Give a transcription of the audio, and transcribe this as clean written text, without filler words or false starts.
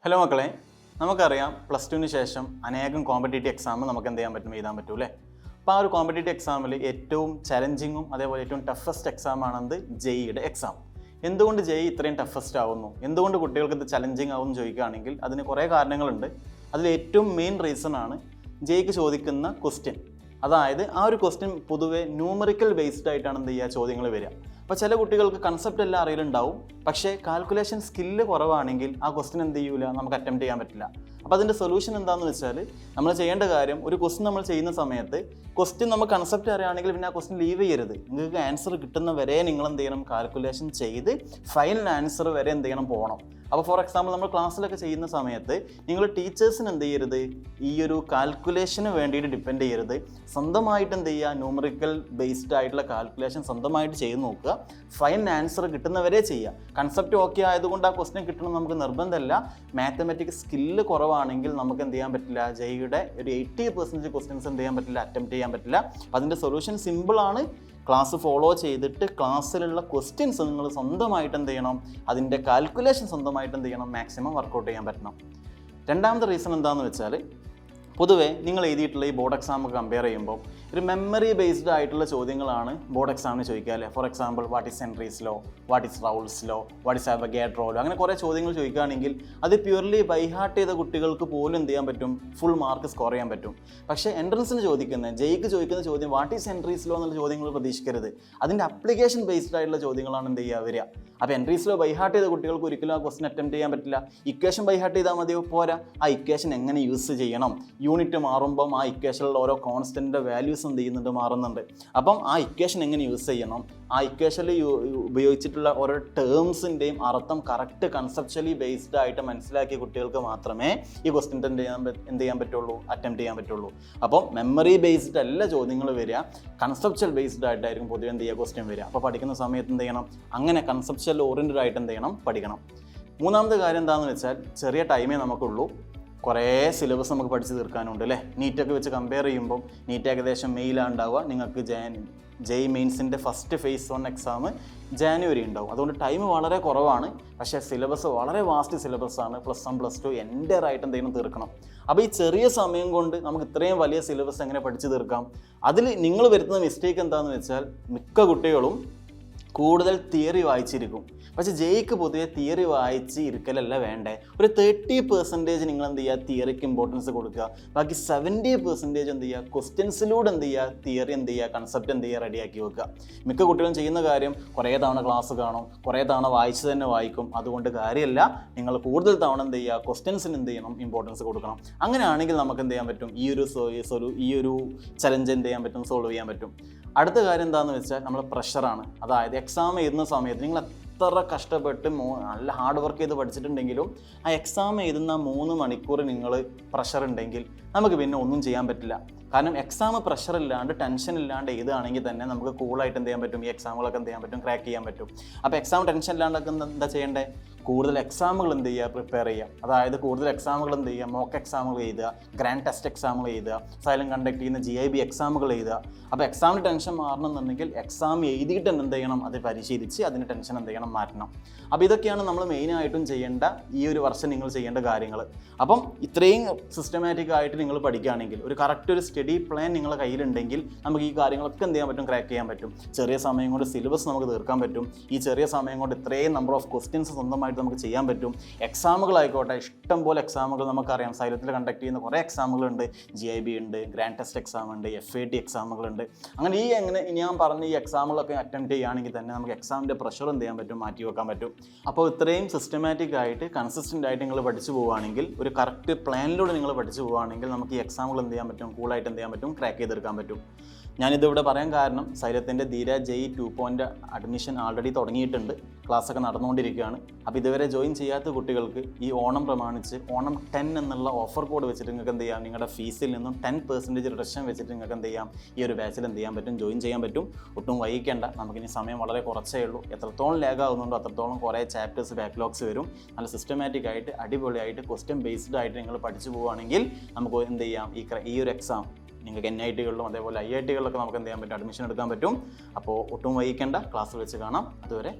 Hello മക്കളെ, നമുക്കറിയാം plus ടുവിന് ശേഷം അനേകം കോമ്പറ്റേറ്റീവ് എക്സാം നമുക്ക് എന്ത് ചെയ്യാൻ പറ്റും, എഴുതാൻ പറ്റും അല്ലേ? അപ്പോൾ ആ ഒരു കോമ്പറ്റേറ്റീവ് എക്സാമിൽ ഏറ്റവും ചലഞ്ചിങ്ങും അതേപോലെ ഏറ്റവും ടഫസ്റ്റ് എക്സാം ആണെന്ത് ജെഇയുടെ എക്സാം. എന്തുകൊണ്ട് ജെഇ ഇത്രയും ടഫസ്റ്റ് ആവുന്നു, എന്തുകൊണ്ട് കുട്ടികൾക്ക് ഇത് ചലഞ്ചിങ് ആവുമെന്ന് ചോദിക്കുകയാണെങ്കിൽ അതിന് കുറേ കാരണങ്ങളുണ്ട്. അതിൽ ഏറ്റവും മെയിൻ റീസൺ ആണ് ജെഇക്ക് ചോദിക്കുന്ന ക്വസ്റ്റ്യൻ. അതായത് ആ ഒരു ക്വസ്റ്റ്യൻ പൊതുവെ ന്യൂമറിക്കൽ ബേസ്ഡ് ആയിട്ടാണ് എന്ത് ചെയ്യുക, ചോദ്യങ്ങൾ വരിക. അപ്പോൾ ചില കുട്ടികൾക്ക് കൺസെപ്റ്റ് എല്ലാം അറിയലുണ്ടാവും, പക്ഷേ കാൽക്കുലേഷൻ സ്കില്ല് കുറവാണെങ്കിൽ ആ ക്വസ്റ്റ്യൻ എന്ത് ചെയ്യൂല, നമുക്ക് അറ്റംപ്റ്റ് ചെയ്യാൻ പറ്റില്ല. അപ്പോൾ അതിൻ്റെ സൊല്യൂഷൻ എന്താണെന്ന് വെച്ചാൽ നമ്മൾ ചെയ്യേണ്ട കാര്യം, ഒരു ക്വസ്റ്റ്യൻ നമ്മൾ ചെയ്യുന്ന സമയത്ത് ക്വസ്റ്റ്യൻ നമുക്ക് കൺസെപ്റ്റ് അറിയുകയാണെങ്കിൽ പിന്നെ ആ ക്വസ്റ്റ്യൻ ലീവ് ചെയ്യരുത്. നിങ്ങൾക്ക് ആൻസർ കിട്ടുന്ന വരെ നിങ്ങൾ എന്ത് ചെയ്യണം, കാൽക്കുലേഷൻ ചെയ്ത് ഫൈനൽ ആൻസർ വരെ എന്ത് ചെയ്യണം, പോകണം. അപ്പോൾ ഫോർ എക്സാമ്പിൾ നമ്മൾ ക്ലാസ്സിലൊക്കെ ചെയ്യുന്ന സമയത്ത് നിങ്ങൾ ടീച്ചേഴ്സിന് എന്ത് ചെയ്യരുത്, ഈ ഒരു കാൽക്കുലേഷന് വേണ്ടിയിട്ട് ഡിപ്പെൻഡ് ചെയ്യരുത്. സ്വന്തമായിട്ട് എന്ത് ചെയ്യുക, ന്യൂമറിക്കൽ ബേസ്ഡ് ആയിട്ടുള്ള കാൽക്കുലേഷൻ സ്വന്തമായിട്ട് ചെയ്ത് നോക്കുക. ഫൈനൽ ആൻസർ കിട്ടുന്നവരെ ചെയ്യുക. കൺസെപ്റ്റ് ഓക്കെ ആയതുകൊണ്ട് ആ ക്വസ്റ്റ്യൻ കിട്ടണം നമുക്ക് നിർബന്ധമല്ല. മാത്തമാറ്റിക്സ് സ്കില്ല് കുറവാണെങ്കിൽ നമുക്ക് എന്ത് ചെയ്യാൻ പറ്റില്ല, ജെഇയുടെ ഒരു 80% ക്വസ്റ്റ്യൻസ് എന്ത് ചെയ്യാൻ പറ്റില്ല, അറ്റംപ്റ്റ് ചെയ്യാൻ പറ്റില്ല. അതിൻ്റെ സൊല്യൂഷൻ സിമ്പിളാണ്. ക്ലാസ് ഫോളോ ചെയ്തിട്ട് ക്ലാസ്സിലുള്ള ക്വസ്റ്റ്യൻസ് നിങ്ങൾ സ്വന്തമായിട്ട് എന്ത് ചെയ്യണം, അതിൻ്റെ കാൽക്കുലേഷൻ സ്വന്തമായിട്ട് എന്ത് ചെയ്യണം, മാക്സിമം വർക്കൗട്ട് ചെയ്യാൻ പറ്റണം. രണ്ടാമത്തെ റീസൺ എന്താണെന്ന് വെച്ചാൽ, പൊതുവേ നിങ്ങൾ എഴുതിയിട്ടുള്ള ഈ ബോർഡ് എക്സാമൊക്കെ കമ്പയർ ചെയ്യുമ്പോൾ ഒരു മെമ്മറി ബേസ്ഡ് ആയിട്ടുള്ള ചോദ്യങ്ങളാണ് ബോർഡ് എക്സാമിന് ചോദിക്കുക അല്ലേ? For example what is Henry's law, what is Raoult's law, what is Avogadro law, അങ്ങനെ കുറേ ചോദ്യങ്ങൾ ചോദിക്കുകയാണെങ്കിൽ അത് പ്യൂർലി ബൈ ഹാർട്ട് ചെയ്ത കുട്ടികൾക്ക് പോലും എന്ത് ചെയ്യാൻ പറ്റും, ഫുൾ മാർക്ക് സ്കോർ ചെയ്യാൻ പറ്റും. പക്ഷേ എൻട്രൻസിന് ചോദിക്കുന്ന, ജെഇക്ക് ചോദിക്കുന്ന ചോദ്യം വാട്ട് ഈസ് ഹെൻറീസ് ലോ എന്നുള്ള ചോദ്യങ്ങൾ പ്രതീക്ഷിക്കരുത്. അതിൻ്റെ അപ്ലിക്കേഷൻ ബേസ്ഡ് ആയിട്ടുള്ള ചോദ്യങ്ങളാണ് എന്ത് ചെയ്യുക, വരിക. അപ്പോൾ ഹെൻറീസ് ലോ ബൈ ഹാർട്ട് ചെയ്ത കുട്ടികൾക്ക് ഒരിക്കലും ആ ക്വസ്റ്റൻ അറ്റംപ്റ്റ് ചെയ്യാൻ പറ്റില്ല. ഇക്വേഷൻ ബൈ ഹാർട്ട് ചെയ്താൽ മതിയോ, പോരാ. ആ ഇക്വേഷൻ എങ്ങനെ യൂസ് ചെയ്യണം, യൂണിറ്റ് മാറുമ്പം ആ ഇക്വേഷനിലുള്ള ഓരോ കോൺസ്റ്റൻറ്റിൻ്റെ വാല്യൂസ് എന്ത് ചെയ്യുന്നുണ്ട്, മാറുന്നുണ്ട്. അപ്പം ആ ഇക്വേഷൻ എങ്ങനെ യൂസ് ചെയ്യണം, ആ ഇക്വേഷനിൽ ഉപയോഗിച്ചിട്ടുള്ള ഓരോ ടേംസിൻ്റെയും അർത്ഥം കറക്റ്റ് കൺസെപ്ച്വലി ബേസ്ഡ് ആയിട്ട് മനസ്സിലാക്കിയ കുട്ടികൾക്ക് മാത്രമേ ഈ ക്വസ്റ്റ്യൻ എന്ത് ചെയ്യാൻ പറ്റുള്ളൂ, അറ്റംപ്റ്റ് ചെയ്യാൻ പറ്റുള്ളൂ. അപ്പം മെമ്മറി ബേസ്ഡ് അല്ല ചോദ്യങ്ങൾ വരിക, കൺസെപ്ച്വൽ ബേസ്ഡ് ആയിട്ടായിരിക്കും പൊതുവെ എന്ത് ചെയ്യുക, ക്വസ്റ്റ്യൻ വരിക. അപ്പോൾ പഠിക്കുന്ന സമയത്ത് എന്ത് ചെയ്യണം, അങ്ങനെ കൺസെപ്ച്വൽ ഓറിയൻറ്റഡ് ആയിട്ട് എന്ത് ചെയ്യണം, പഠിക്കണം. മൂന്നാമത്തെ കാര്യം എന്താണെന്ന് വെച്ചാൽ, ചെറിയ ടൈമേ നമുക്കുള്ളൂ, കുറേ സിലബസ് നമുക്ക് പഠിച്ച് തീർക്കാനുണ്ട് അല്ലേ? നീറ്റൊക്കെ വെച്ച് കമ്പയർ ചെയ്യുമ്പോൾ നീറ്റ് ഏകദേശം മെയിലാണ് ഉണ്ടാവുക. നിങ്ങൾക്ക് ജെഇ മെയിൻസിൻ്റെ ഫസ്റ്റ് ഫേസ് 1 എക്സാം ജാനുവരി ഉണ്ടാവും. അതുകൊണ്ട് ടൈം വളരെ കുറവാണ്, പക്ഷേ സിലബസ് വളരെ വാസ്റ്റ് സിലബസാണ്. +1 +2 എൻ്റർ ആയിട്ട് എന്തെങ്കിലും തീർക്കണം. അപ്പോൾ ഈ ചെറിയ സമയം കൊണ്ട് നമുക്ക് ഇത്രയും വലിയ സിലബസ് എങ്ങനെ പഠിച്ചു തീർക്കാം? അതിൽ നിങ്ങൾ വരുത്തുന്ന മിസ്റ്റേക്ക് എന്താണെന്ന് വെച്ചാൽ, മിക്ക കുട്ടികളും കൂടുതൽ തിയറി വായിച്ചിരിക്കും. പക്ഷേ ജെഇക്ക് പൊതുവെ തിയറി വായിച്ച് ഇരിക്കലല്ല വേണ്ടേ. ഒരു 30% നിങ്ങൾ എന്ത് ചെയ്യുക, തിയറിക്ക് ഇമ്പോർട്ടൻസ് കൊടുക്കുക. ബാക്കി 70% എന്ത് ചെയ്യുക, ക്വസ്റ്റ്യൻസിലൂടെ എന്ത് ചെയ്യുക, തിയറി എന്ത് ചെയ്യുക, കൺസെപ്റ്റ് എന്ത് ചെയ്യുക, റെഡിയാക്കി വെക്കുക. മിക്ക കുട്ടികളും ചെയ്യുന്ന കാര്യം കുറേ തവണ ക്ലാസ് കാണും, കുറേ തവണ വായിച്ച് തന്നെ വായിക്കും. അതുകൊണ്ട് കാര്യമല്ല, നിങ്ങൾ കൂടുതൽ തവണ എന്ത് ചെയ്യുക, ക്വസ്റ്റ്യൻസിന് എന്ത് ചെയ്യണം, ഇമ്പോർട്ടൻസ് കൊടുക്കണം. അങ്ങനെയാണെങ്കിൽ നമുക്ക് എന്ത് ചെയ്യാൻ പറ്റും, ഈ ഒരു ചലഞ്ച് എന്ത് ചെയ്യാൻ പറ്റും, സോൾവ് ചെയ്യാൻ പറ്റും. അടുത്ത കാര്യം എന്താണെന്ന് വെച്ചാൽ, നമ്മൾ പ്രഷറാണ്. അതായത് എക്സാം എഴുതുന്ന സമയത്ത് നിങ്ങൾ എത്ര കഷ്ടപ്പെട്ട് നല്ല ഹാർഡ് വർക്ക് ചെയ്ത് പഠിച്ചിട്ടുണ്ടെങ്കിലും ആ എക്സാം എഴുതുന്ന 3 മണിക്കൂർ നിങ്ങൾ പ്രഷർ ഉണ്ടെങ്കിൽ നമുക്ക് പിന്നെ ഒന്നും ചെയ്യാൻ പറ്റില്ല. കാരണം എക്സാം പ്രഷർ ഇല്ലാണ്ട് ടെൻഷൻ ഇല്ലാണ്ട് എഴുതുകയാണെങ്കിൽ തന്നെ നമുക്ക് കൂളായിട്ട് എന്ത് ചെയ്യാൻ പറ്റും, ഈ എക്സാമുകളൊക്കെ എന്ത് ചെയ്യാൻ പറ്റും, ക്രാക്ക് ചെയ്യാൻ പറ്റും. അപ്പോൾ എക്സാം ടെൻഷൻ ഇല്ലാണ്ടൊക്കെ എന്താ ചെയ്യേണ്ടത്, കൂടുതൽ എക്സാമുകൾ എന്ത് ചെയ്യുക, പ്രിപ്പയർ ചെയ്യുക. അതായത് കൂടുതൽ എക്സാമുകൾ എന്ത് ചെയ്യുക, മോക്ക് എക്സാമുകൾ എഴുതുക, ഗ്രാൻഡ് ടെസ്റ്റ് എക്സാമുകൾ എഴുതുക, സൈലന്റ് കണ്ടക്ട് ചെയ്യുന്ന GIB എക്സാമുകൾ എഴുതുക. അപ്പോൾ എക്സാമിന് ടെൻഷൻ മാറണമെന്നുണ്ടെങ്കിൽ എക്സാം എഴുതിയിട്ട് തന്നെ എന്ത് ചെയ്യണം, അത് പരിശീലിച്ച് അതിന് ടെൻഷൻ എന്ത് ചെയ്യണം, മാറ്റണം. അപ്പോൾ ഇതൊക്കെയാണ് നമ്മൾ മെയിനായിട്ടും ചെയ്യേണ്ട, ഈ ഒരു വർഷം നിങ്ങൾ ചെയ്യേണ്ട കാര്യങ്ങൾ. അപ്പം ഇത്രയും സിസ്റ്റമാറ്റിക് ആയിട്ട് നിങ്ങൾ പഠിക്കുകയാണെങ്കിൽ, ഒരു കറക്റ്റ് ഒരു സ്റ്റഡി പ്ലാൻ നിങ്ങളുടെ കയ്യിലുണ്ടെങ്കിൽ നമുക്ക് ഈ കാര്യങ്ങളൊക്കെ എന്ത് ചെയ്യാൻ പറ്റും, ക്രാക്ക് ചെയ്യാൻ പറ്റും. ചെറിയ സമയം കൊണ്ട് സിലബസ് നമുക്ക് തീർക്കാൻ പറ്റും. ഈ ചെറിയ സമയം കൊണ്ട് ഇത്രയും നമ്പർ ഓഫ് ക്വസ്റ്റ്യൻസ് സ്വന്തമായിട്ട് നമുക്ക് ചെയ്യാൻ പറ്റും. എക്സാമുകളായിക്കോട്ടെ, ഇഷ്ടം പോലെ എക്സാമുകൾ നമുക്കറിയാം. സൈലത്തിൽ കണ്ടക്ട് ചെയ്യുന്ന കുറേ എക്സാമുകളുണ്ട്. GIB ഉണ്ട്, ഗ്രാൻഡ് ടെസ്റ്റ് എക്സാം ഉണ്ട്, FAT എക്സാമുകളുണ്ട്. അങ്ങനെ ഞാൻ പറഞ്ഞ ഈ എക്സാമുകളൊക്കെ അറ്റംപ്റ്റ് ചെയ്യുകയാണെങ്കിൽ തന്നെ നമുക്ക് എക്സാമിൻ്റെ പ്രഷർ എന്ത് ചെയ്യാൻ പറ്റും, മാറ്റി വെക്കാൻ പറ്റും. അപ്പോൾ ഇത്രയും സിസ്റ്റമാറ്റിക് ആയിട്ട് കൺസിസ്റ്റൻ്റ് ആയിട്ട് നിങ്ങൾ പഠിച്ചു പോവുകയാണെങ്കിൽ, ഒരു കറക്റ്റ് പ്ലാനിലൂടെ നിങ്ങൾ പഠിച്ചു പോവുകയാണെങ്കിൽ നമുക്ക് ഈ എക്സാമുകൾ എന്ത് ചെയ്യാൻ പറ്റും, കൂളായിട്ട് എന്ത് ചെയ്യാൻ പറ്റും, ക്രാക്ക് ചെയ്തെടുക്കാൻ പറ്റും. ഞാനിതിവിടെ പറയാൻ കാരണം, സൈലത്തിൻ്റെ ധീര ജെഇ 2.0 അഡ്മിഷൻ ആൾറെഡി തുടങ്ങിയിട്ടുണ്ട്. ക്ലാസ്സൊക്കെ നടന്നുകൊണ്ടിരിക്കുകയാണ്. അപ്പോൾ ഇതുവരെ ജോയിൻ ചെയ്യാത്ത കുട്ടികൾക്ക് ഈ ഓണം പ്രമാണിച്ച് ഓണം 10 എന്നുള്ള ഓഫർ കോഡ് വെച്ചിട്ട് നിങ്ങൾക്ക് എന്ത് ചെയ്യാം, നിങ്ങളുടെ ഫീസിൽ നിന്നും 10% റിഡക്ഷൻ വെച്ചിട്ട് നിങ്ങൾക്ക് എന്ത് ചെയ്യാം, ഈ ഒരു ബാച്ചിൽ എന്ത് ചെയ്യാൻ പറ്റും, ജോയിൻ ചെയ്യാൻ പറ്റും. ഒട്ടും വൈകിക്കേണ്ട, നമുക്കിനി സമയം വളരെ കുറച്ചേ ഉള്ളൂ. എത്രത്തോളം ലാഗ് ആകുന്നുണ്ടോ അത്രത്തോളം കുറേ ചാപ്റ്റേഴ്സ് ബാക്ക്ലോഗ്സ് വരും. നല്ല സിസ്റ്റമാറ്റിക് ആയിട്ട് അടിപൊളിയായിട്ട് ക്വസ്റ്റ്യൻ ബേസ്ഡ് ആയിട്ട് നിങ്ങൾ പഠിച്ചു പോവുകയാണെങ്കിൽ നമുക്ക് എന്ത് ചെയ്യാം, ഈ ഒരു എക്സാം നിങ്ങൾക്ക് NIT-കളിലും അതേപോലെ IIT-കളിലൊക്കെ നമുക്ക് എന്ത് ചെയ്യാൻ പറ്റും, അഡ്മിഷൻ എടുക്കാൻ പറ്റും. അപ്പോൾ ഒട്ടും വൈകിക്കേണ്ട, ക്ലാസ്സിൽ വെച്ച് കാണാം. അതുവരെ